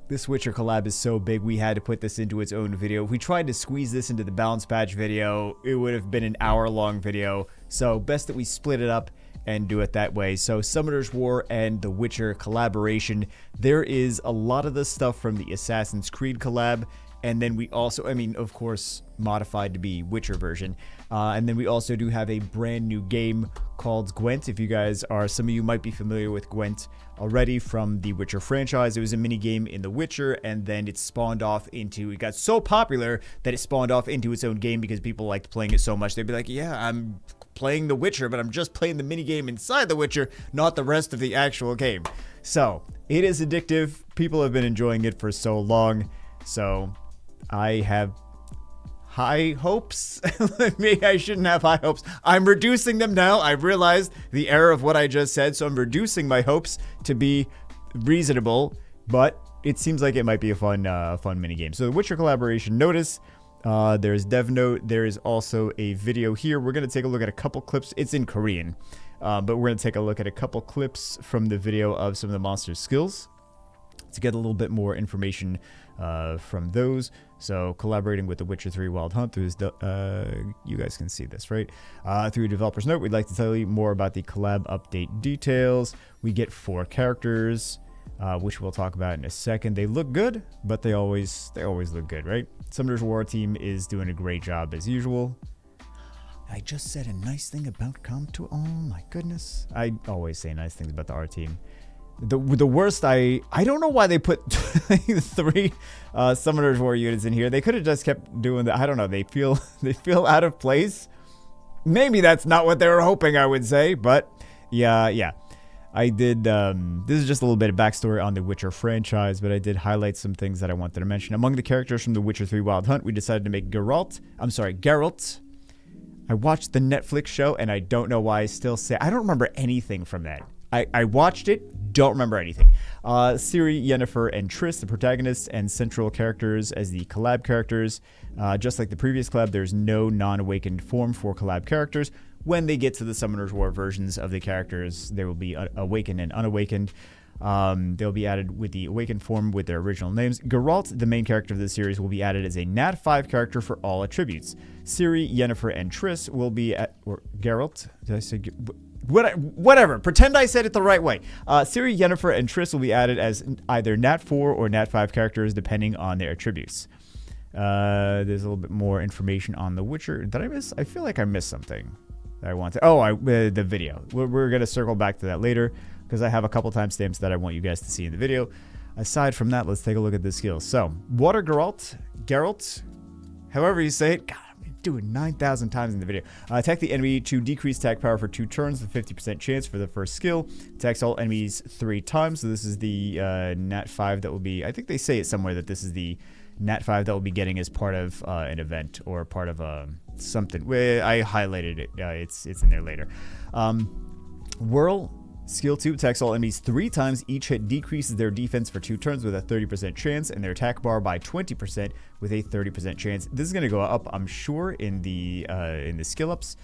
This Witcher collab is so big, we had to put this into its own video. If we tried to squeeze this into the balance patch video, it would have been an hour-long video. So best that we split it up and do it that way. So Summoner's War and the Witcher collaboration. There is a lot of the stuff from the Assassin's Creed collab. And then we also, I mean, of course, modified to be Witcher version. And then we also do have a brand new game called Gwent. If you guys are, some of you might be familiar with Gwent already from the Witcher franchise. It was a mini game in The Witcher, and then it spawned off into, it got so popular that it spawned off into its own game because people liked playing it so much. They'd be like, yeah, I'm playing The Witcher, but I'm just playing the mini game inside The Witcher, not the rest of the actual game. So it is addictive. People have been enjoying it for so long. So I have high hopes. Maybe I shouldn't have high hopes. I'm reducing them now. I realized the error of what I just said, so I'm reducing my hopes to be reasonable, but it seems like it might be a fun mini game. So the Witcher collaboration, notice there's dev note. There is also a video here. We're going to take a look at a couple clips. It's in Korean, but we're going to take a look at a couple clips from the video of some of the monsters' skills to get a little bit more information from those. So collaborating with The Witcher 3 Wild Hunt through his, you guys can see this, right? Through developer's note, we'd like to tell you more about the collab update details. We get 4 characters, which we'll talk about in a second. They look good, but they always look good, right? Summoner's War team is doing a great job as usual. I just said a nice thing about COM2. Oh my goodness. I always say nice things about the R team. The worst, I don't know why they put 3 Summoner's War units in here. They could have just kept doing that. I don't know. They feel out of place. Maybe that's not what they were hoping, I would say. But yeah. I did, this is just a little bit of backstory on the Witcher franchise, but I did highlight some things that I wanted to mention. Among the characters from the Witcher 3 Wild Hunt, we decided to make Geralt. I watched the Netflix show, and I don't know why I still say, I don't remember anything from that. I watched it, don't remember anything. Ciri, Yennefer, and Triss, the protagonists and central characters as the collab characters. Just like the previous collab, there's no non-awakened form for collab characters. When they get to the Summoner's War versions of the characters, they will be awakened and unawakened. They'll be added with the awakened form with their original names. Geralt, the main character of the series, will be added as a Nat 5 character for all attributes. Ciri, Yennefer, and Triss will be or Geralt, did I say whatever, pretend I said it the right way. Ciri, Yennefer, and Triss will be added as either Nat 4 or Nat 5 characters depending on their attributes. There's a little bit more information on The Witcher. Did I miss? I feel like I missed something that I want to. Oh, the video. We're going to circle back to that later because I have a couple timestamps that I want you guys to see in the video. Aside from that, let's take a look at the skills. So, Water Geralt, however you say it. God, do it 9,000 times in the video. Attack the enemy to decrease attack power for 2 turns with 50% chance for the first skill. Attacks all enemies 3 times. So this is the Nat 5 that will be, I think they say it somewhere that this is the Nat 5 that will be getting as part of an event or part of something. I highlighted it. It's in there later. Whirl. Skill 2 attacks all enemies 3 times. Each hit decreases their defense for 2 turns with a 30% chance and their attack bar by 20% with a 30% chance. This is going to go up, I'm sure, in the skill ups.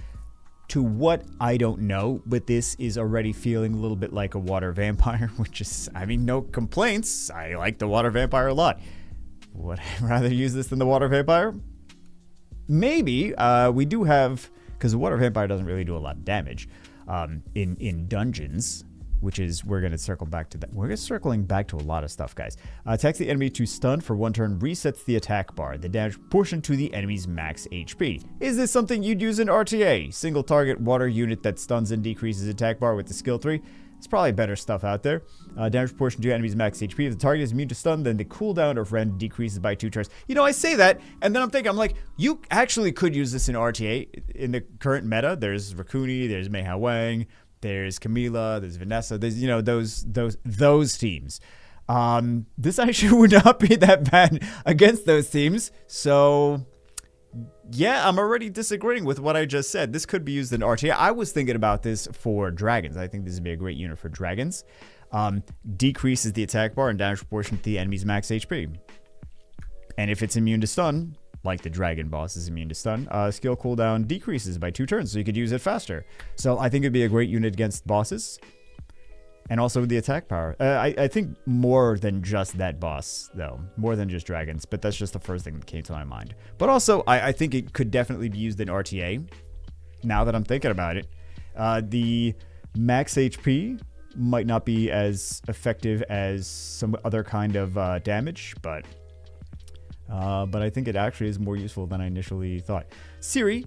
To what, I don't know, but this is already feeling a little bit like a water vampire, which is, I mean, no complaints. I like the water vampire a lot. Would I rather use this than the water vampire? Maybe. We do have, because the water vampire doesn't really do a lot of damage. In dungeons, which is, we're going to circle back to that. We're circling back to a lot of stuff, guys. Attacks the enemy to stun for 1 turn, resets the attack bar, the damage proportion to the enemy's max HP. Is this something you'd use in RTA? Single target water unit that stuns and decreases attack bar with the skill 3. It's probably better stuff out there. Damage proportion to enemy's max HP. If the target is immune to stun, then the cooldown of Rend decreases by 2 turns. You know, I say that, and then I'm like, you actually could use this in RTA. In the current meta, there's Rakuni, there's Mei Hao Wang, there's Camila, there's Vanessa, there's, you know, those teams. This actually would not be that bad against those teams. So yeah, I'm already disagreeing with what I just said. This could be used in RTA. I was thinking about this for dragons. I think this would be a great unit for dragons. Decreases the attack bar and damage proportion to the enemy's max HP. And if it's immune to stun, like the dragon boss is immune to stun, skill cooldown decreases by 2 turns, so you could use it faster. So I think it'd be a great unit against bosses. And also the attack power. I think more than just that boss, though. More than just dragons. But that's just the first thing that came to my mind. But also, I think it could definitely be used in RTA. Now that I'm thinking about it. The max HP might not be as effective as some other kind of damage. But I think it actually is more useful than I initially thought. Ciri,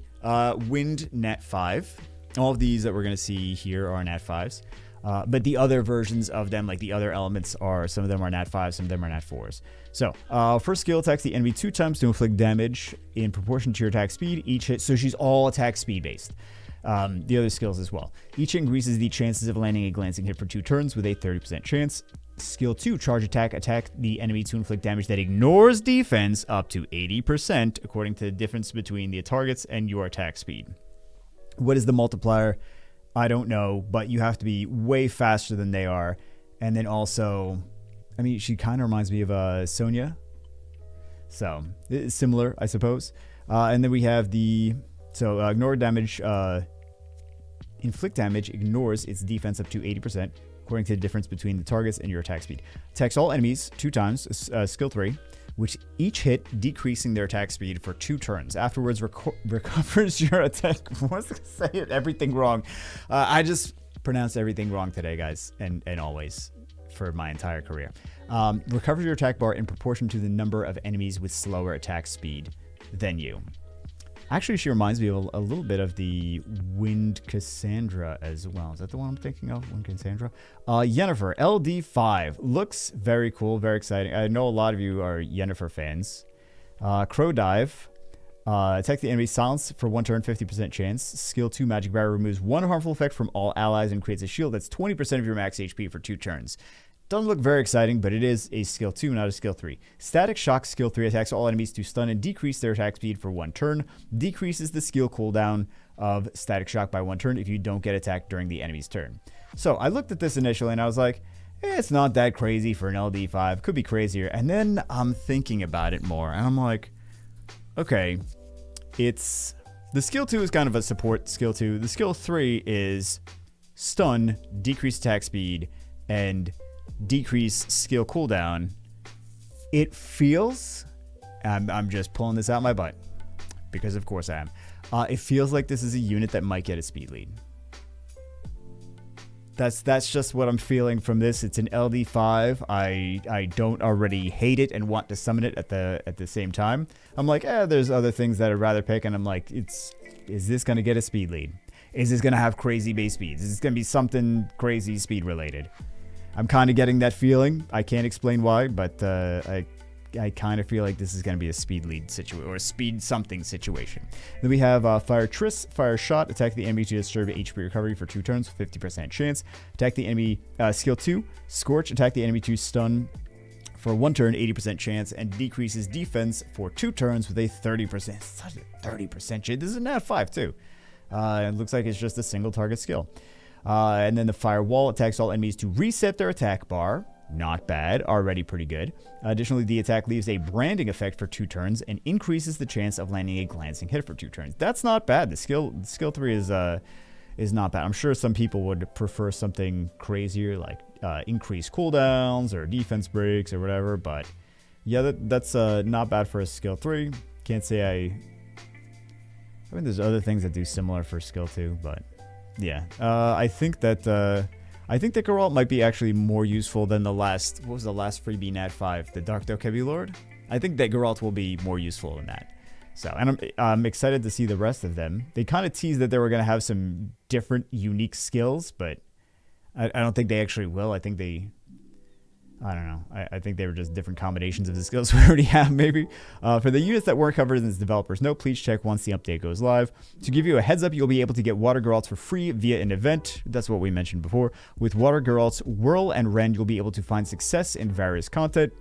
Wind Nat 5. All of these that we're going to see here are Nat 5s. But the other versions of them, like the other elements, are some of them are Nat 5s, some of them are Nat 4s. So, first skill attacks the enemy 2 times to inflict damage in proportion to your attack speed. Each hit, so she's all attack speed based. The other skills as well. Each hit increases the chances of landing a glancing hit for 2 turns with a 30% chance. Skill 2, charge attack the enemy to inflict damage that ignores defense up to 80% according to the difference between the targets and your attack speed. What is the multiplier? I don't know, but you have to be way faster than they are. And then also, I mean, she kind of reminds me of Sonya. So, it's similar, I suppose. And then we have ignore damage, inflict damage ignores its defense up to 80%, according to the difference between the targets and your attack speed. Attacks all enemies 2 times, skill 3. Which each hit decreasing their attack speed for 2 turns. Afterwards, recovers your attack. I was going to say it, everything wrong. I just pronounced everything wrong today, guys, and always for my entire career. Recovers your attack bar in proportion to the number of enemies with slower attack speed than you. Actually, she reminds me of a little bit of the Wind Cassandra as well. Is that the one I'm thinking of? Wind Cassandra? Yennefer, LD5. Looks very cool, very exciting. I know a lot of you are Yennefer fans. Crow Dive. Attack the enemy, silence for 1 turn, 50% chance. Skill 2, Magic Barrier removes 1 harmful effect from all allies and creates a shield that's 20% of your max HP for 2 turns. Doesn't look very exciting, but it is a skill 2, not a skill 3. Static Shock skill 3 attacks all enemies to stun and decrease their attack speed for 1 turn. Decreases the skill cooldown of Static Shock by 1 turn if you don't get attacked during the enemy's turn. So I looked at this initially and I was like, it's not that crazy for an LD5. Could be crazier. And then I'm thinking about it more and I'm like, okay, the skill 2 is kind of a support skill 2. The skill 3 is stun, decrease attack speed, and decrease skill cooldown. It feels, I'm just pulling this out my butt because of course I am. It feels like this is a unit that might get a speed lead. That's just what I'm feeling from this. It's an LD5. I don't already hate it and want to summon it at the same time. I'm like, there's other things that I'd rather pick, and I'm like, is this gonna get a speed lead? Is this gonna have crazy base speeds? Is this gonna be something crazy speed related? I'm kind of getting that feeling. I can't explain why, but I kind of feel like this is going to be a speed lead situation or a speed something situation. Then we have Fire Triss, Fire Shot, attack the enemy to disturb HP recovery for 2 turns, 50% chance. Attack the enemy, skill 2, Scorch, attack the enemy to stun for 1 turn, 80% chance, and decreases defense for 2 turns with a 30%. Such a 30% chance. This is a Nat 5 too. It looks like it's just a single target skill. And then the Firewall attacks all enemies to reset their attack bar. Not bad, already pretty good. Additionally, the attack leaves a branding effect for 2 turns and increases the chance of landing a glancing hit for 2 turns. That's not bad. The skill 3 is not bad. I'm sure some people would prefer something crazier like increased cooldowns or defense breaks or whatever. But yeah, that's not bad for a skill 3. Can't say I mean, there's other things that do similar for skill 2, but yeah, I think that Geralt might be actually more useful than the last. What was the last freebie Nat 5? The Dark Dokkaebi Lord. I think that Geralt will be more useful than that. So, and I'm excited to see the rest of them. They kind of teased that they were going to have some different, unique skills, but I don't think they actually will. I think I don't know. I think they were just different combinations of the skills we already have, maybe. For the units that weren't covered in this developer's note, please check once the update goes live. To give you a heads up, you'll be able to get Water Geralts for free via an event. That's what we mentioned before. With Water Geralts, Whirl and Rend, you'll be able to find success in various content.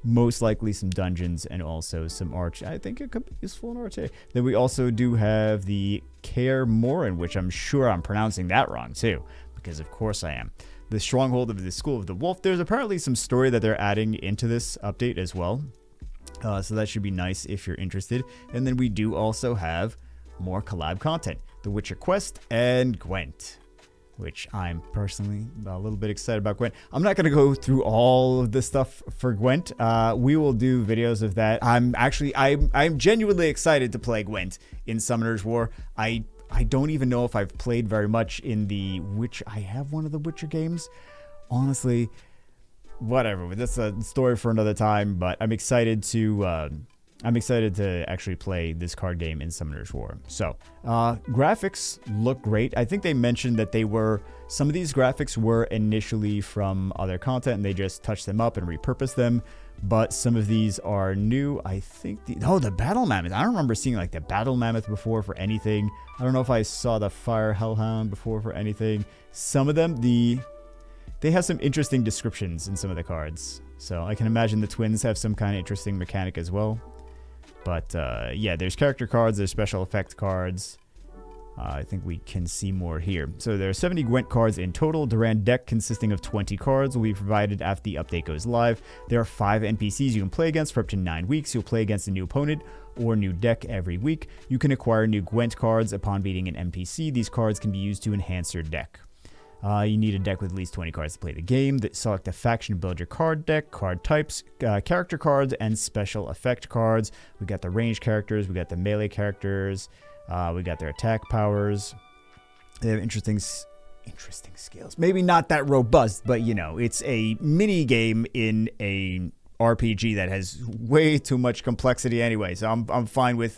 Most likely some dungeons and also some arch. I think it could be useful in arch. Then we also do have the Kaer Morhen, which I'm sure I'm pronouncing that wrong too, because of course I am. The Stronghold of the School of the Wolf. There's apparently some story that they're adding into this update as well. So that should be nice if you're interested. And then we do also have more collab content. The Witcher Quest and Gwent. which I'm personally a little bit excited about Gwent. I'm not going to go through all of the stuff for Gwent. We will do videos of that. I'm genuinely excited to play Gwent in Summoner's War. I don't even know if I've played very much in the Witcher. I have one of the Witcher games. Honestly, whatever. That's a story for another time, but I'm excited to actually play this card game in Summoner's War. So, graphics look great. I think they mentioned that some of these graphics were initially from other content and they just touched them up and repurposed them. But some of these are new. I think the Battle Mammoth. I don't remember seeing like the Battle Mammoth before for anything. I don't know if I saw the Fire Hellhound before for anything. Some of them, they have some interesting descriptions in some of the cards. So I can imagine the twins have some kind of interesting mechanic as well. But yeah, there's character cards, there's special effect cards. I think we can see more here. So there are 70 Gwent cards in total. Durand deck consisting of 20 cards will be provided after the update goes live. There are 5 NPCs you can play against for up to 9 weeks. You'll play against a new opponent or new deck every week. You can acquire new Gwent cards upon beating an NPC. These cards can be used to enhance your deck. You need a deck with at least 20 cards to play the game. Select a faction to build your card deck, card types, character cards, and special effect cards. We got the range characters, we got the melee characters, we got their attack powers. They have interesting skills. Maybe not that robust, but you know, it's a mini game in a RPG that has way too much complexity anyway. So I'm fine with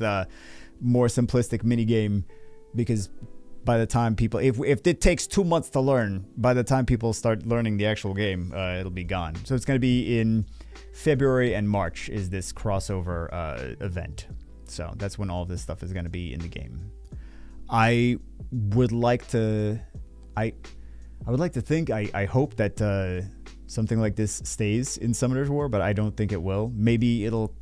more simplistic mini game, because by the time people, if it takes 2 months to learn, by the time people start learning the actual game, it'll be gone. So it's going to be in February and March is this crossover event. So that's when all of this stuff is going to be in the game. I would like to think, I hope that something like this stays in Summoner's War, but I don't think it will. Maybe it'll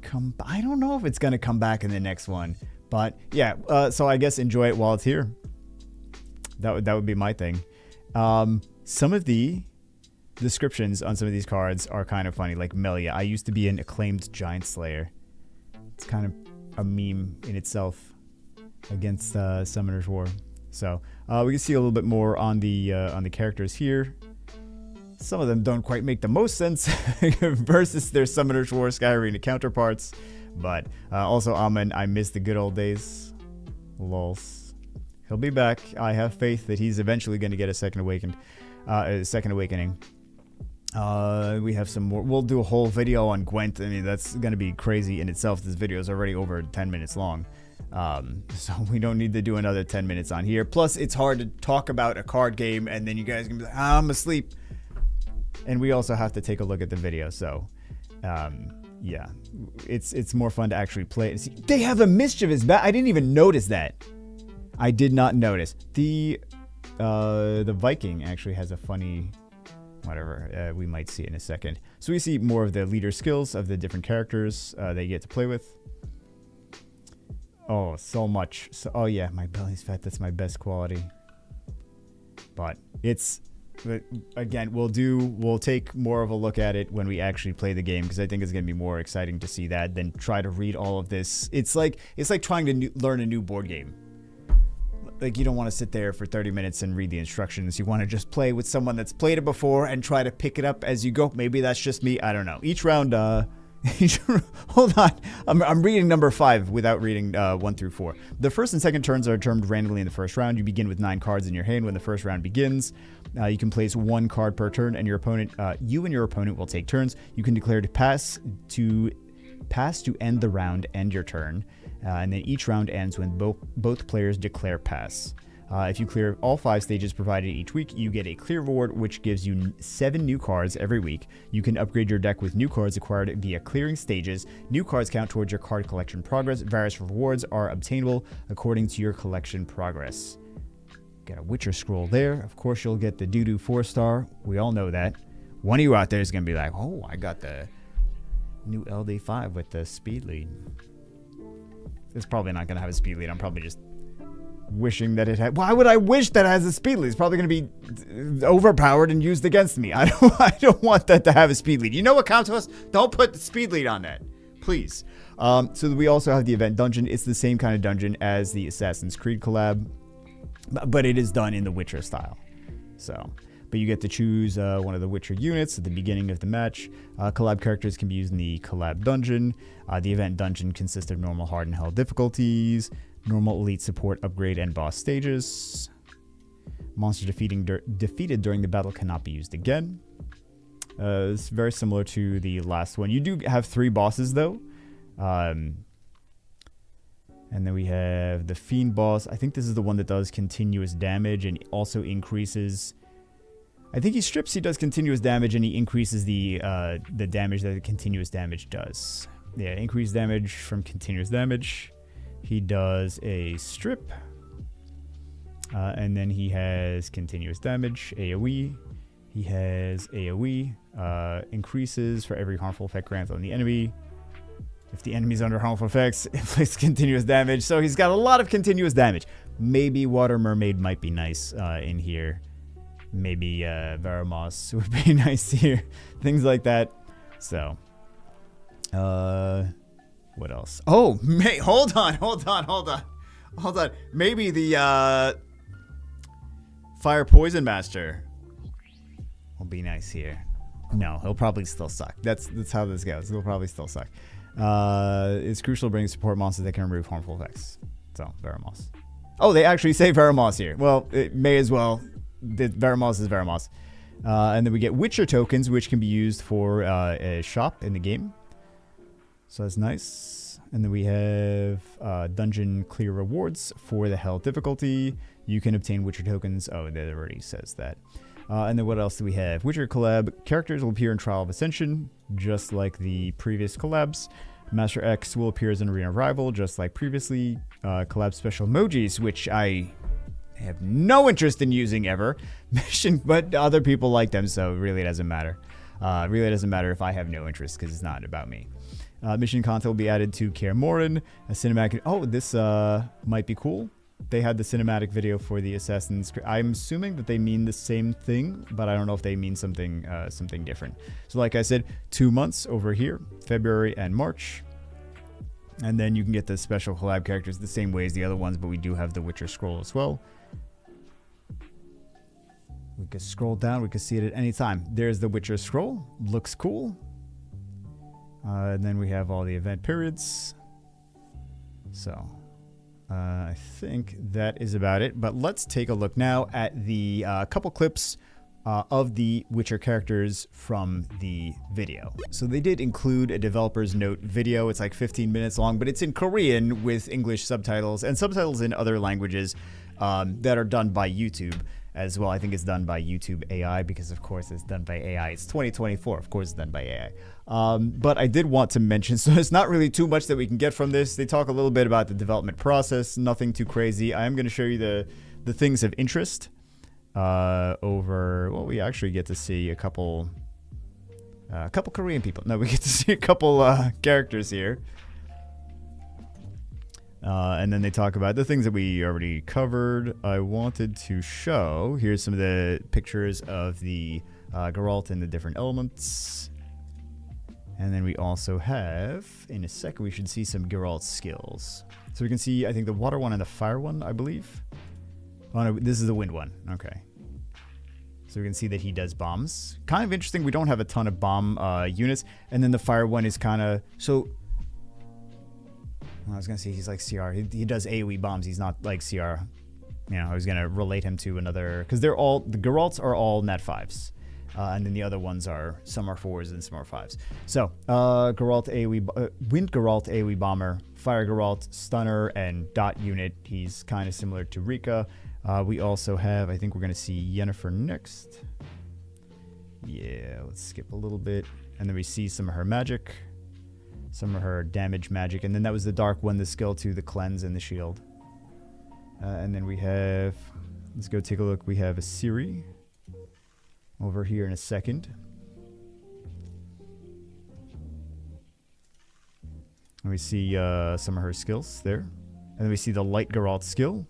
come. I don't know if it's going to come back in the next one. But yeah, so I guess enjoy it while it's here. That would be my thing. Some of the descriptions on some of these cards are kind of funny. Like Melia, I used to be an acclaimed giant slayer. It's kind of a meme in itself against Summoner's War. So we can see a little bit more on the characters here. Some of them don't quite make the most sense versus their Summoner's War Sky Arena counterparts. But also Amen, I miss the good old days. Lols. He'll be back. I have faith that he's eventually going to get a second awakening. We have some more. We'll do a whole video on Gwent. I mean, that's going to be crazy in itself. This video is already over 10 minutes long. So we don't need to do another 10 minutes on here. Plus, it's hard to talk about a card game and then you guys can be like, I'm asleep. And we also have to take a look at the video. So, yeah, it's more fun to actually play it. See, they have a mischievous bat. I didn't even notice that. I did not notice. The Viking actually has a funny, whatever, we might see it in a second. So we see more of the leader skills of the different characters they get to play with. Oh, so much. So, oh yeah, my belly's fat. That's my best quality. But again, we'll take more of a look at it when we actually play the game, because I think it's going to be more exciting to see that than try to read all of this. It's like trying to learn a new board game. Like, you don't want to sit there for 30 minutes and read the instructions. You want to just play with someone that's played it before and try to pick it up as you go. Maybe that's just me. I don't know. Each round, hold on. I'm reading number 5 without reading 1 through 4. The first and second turns are determined randomly in the first round. You begin with 9 cards in your hand when the first round begins. You can place 1 card per turn, and you and your opponent will take turns. You can declare to pass to end the round, end your turn, and then each round ends when both players declare pass. If you clear all 5 stages provided each week, you get a clear reward, which gives you 7 new cards every week. You can upgrade your deck with new cards acquired via clearing stages. New cards count towards your card collection progress. Various rewards are obtainable according to your collection progress. Got a Witcher scroll there. Of course, you'll get the doo-doo 4-star. We all know that. One of you out there is going to be like, oh, I got the new LD5 with the speed lead. It's probably not going to have a speed lead. I'm probably just wishing that it had. Why would I wish that it has a speed lead? It's probably going to be overpowered and used against me. I don't want that to have a speed lead. You know what counts to us? Don't put the speed lead on that, please. So we also have the event dungeon. It's the same kind of dungeon as the Assassin's Creed collab. but it is done in the Witcher style. So, but you get to choose one of the Witcher units at the beginning of the match. Collab characters can be used in the Collab dungeon. The event dungeon consists of normal, hard, and hell difficulties, normal, elite, support, upgrade, and boss stages. Monsters defeated during the battle cannot be used again. It's very similar to the last one. You do have 3 bosses though. And then we have the Fiend boss. I think this is the one that does continuous damage and also increases... I think he strips, he does continuous damage, and he increases the damage that the continuous damage does. Yeah, increased damage from continuous damage. He does a strip. And then he has continuous damage, AoE. He has AoE. Increases for every harmful effect granted on the enemy. If the enemy's under harmful effects, it inflicts continuous damage. So he's got a lot of continuous damage. Maybe Water Mermaid might be nice in here. Maybe Veramos would be nice here. Things like that. So, what else? Oh, hold on. Maybe the Fire Poison Master will be nice here. No, he'll probably still suck. That's how this goes. He'll probably still suck. It's crucial to bring support monsters that can remove harmful effects. So, Veramos. Oh, they actually say Veramos here. Well, it may as well. Veramos is Veramos. And then we get Witcher tokens, which can be used for a shop in the game. So that's nice. And then we have dungeon clear rewards for the hell difficulty. You can obtain Witcher tokens. Oh, that already says that. And then what else do we have? Witcher collab. Characters will appear in Trial of Ascension, just like the previous collabs. Master X will appear as an arena rival, just like previously. Collab special emojis, which I have no interest in using ever. But other people like them, so it really doesn't matter. Really doesn't matter if I have no interest, because it's not about me. Mission content will be added to Kaer Morhen. A cinematic... Oh, this might be cool. They had the cinematic video for the Assassin's Creed. I'm assuming that they mean the same thing, but I don't know if they mean something something different. So like I said, 2 months over here, February and March. And then you can get the special collab characters the same way as the other ones, but we do have the Witcher scroll as well. We can scroll down. We can see it at any time. There's the Witcher scroll. Looks cool. And then we have all the event periods. So... I think that is about it, but let's take a look now at the couple clips of the Witcher characters from the video. So they did include a developer's note video. It's like 15 minutes long, but it's in Korean with English subtitles and subtitles in other languages that are done by YouTube as well. I think it's done by YouTube AI because, of course, it's done by AI. It's 2024. Of course, it's done by AI. But I did want to mention, so it's not really too much that we can get from this. They talk a little bit about the development process, nothing too crazy. I am going to show you the things of interest over, well, we actually get to see a couple Korean people. No, we get to see a couple characters here. And then they talk about the things that we already covered. I wanted to show, here's some of the pictures of the Geralt and the different elements. And then we also have, in a second, we should see some Geralt skills. So we can see, I think, the water one and the fire one, I believe. Oh, no, this is the wind one. Okay. So we can see that he does bombs. Kind of interesting. We don't have a ton of bomb units. And then the fire one is kind of... So... I was going to say he's like CR. He does AoE bombs. He's not like CR. You know, I was going to relate him to another... Because they're all... The Geralts are all net 5s. And then the other ones are... Some are 4s and some are 5s. So, Geralt AoE... Wind Geralt AoE Bomber. Fire Geralt Stunner and Dot Unit. He's kind of similar to Rika. We also have... I think we're going to see Yennefer next. Yeah, let's skip a little bit. And then we see some of her magic. Some of her damage magic. And then that was the dark one, the skill 2, the cleanse, and the shield. And then we have... Let's go take a look. We have a Ciri over here in a second. And we see some of her skills there. And then we see the light Geralt skill.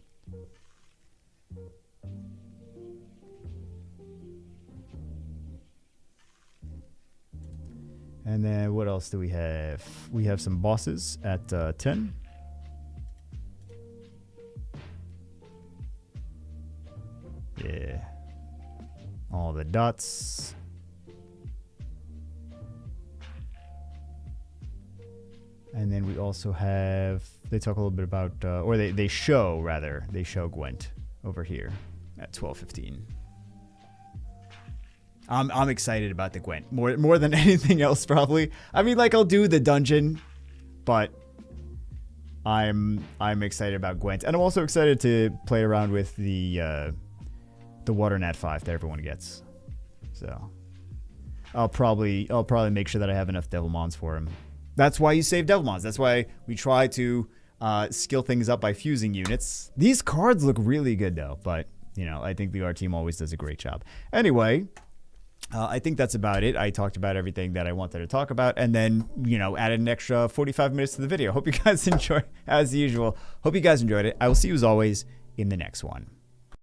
And then what else do we have? We have some bosses at 10. the dots. And then we also have, they talk a little bit about, or they show Gwent over here at 12:15. I'm excited about the Gwent more than anything else probably. I mean, like, I'll do the dungeon, but I'm excited about Gwent, and I'm also excited to play around with the Water Nat 5 that everyone gets. So I'll probably make sure that I have enough Devilmons for him. That's why you save Devilmons. That's why we try to skill things up by fusing units. These cards look really good though, but you know, I think the art team always does a great job. Anyway, I think that's about it. I talked about everything that I wanted to talk about, and then, you know, added an extra 45 minutes to the video. Hope you guys enjoy, as usual. Hope you guys enjoyed it. I will see you as always in the next one.